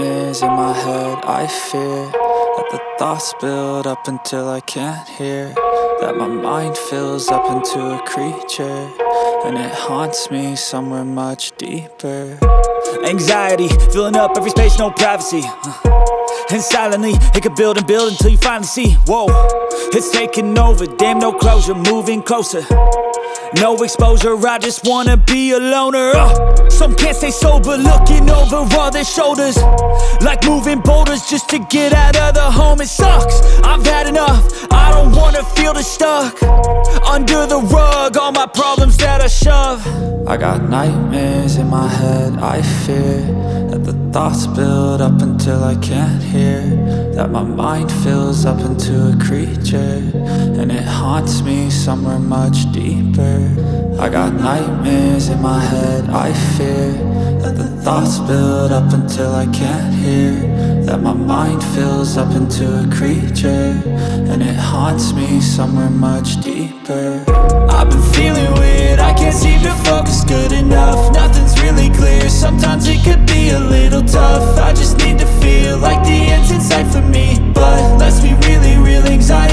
nightmares in my head. I fear that the thoughts build up until I can't hear, that my mind fills up into a creature, and it haunts me somewhere much deeper. Anxiety, filling up every space, no privacy. And silently, it could build and build until you finally see, whoa, it's taking over, damn, no closure, moving closer. No exposure, I just wanna be a loner. Some can't stay sober, looking over all their shoulders, like moving boulders just to get out of the home. It sucks, I've had enough, I don't wanna feel the stuck under the rug, all my problems that I shove. I got nightmares in my head. I fear that the thoughts build up until I can't hear, that my mind fills up into a creature, and it haunts me somewhere much deeper. I got nightmares in my head. I fear that the thoughts build up until I can't hear, that my mind fills up into a creature, and it haunts me somewhere much deeper. I've been feeling weird, I can't seem to focus good enough. Nothing's really clear, sometimes it could be a little tough. I just need to feel like the end's in sight for me, but let's be really real, anxiety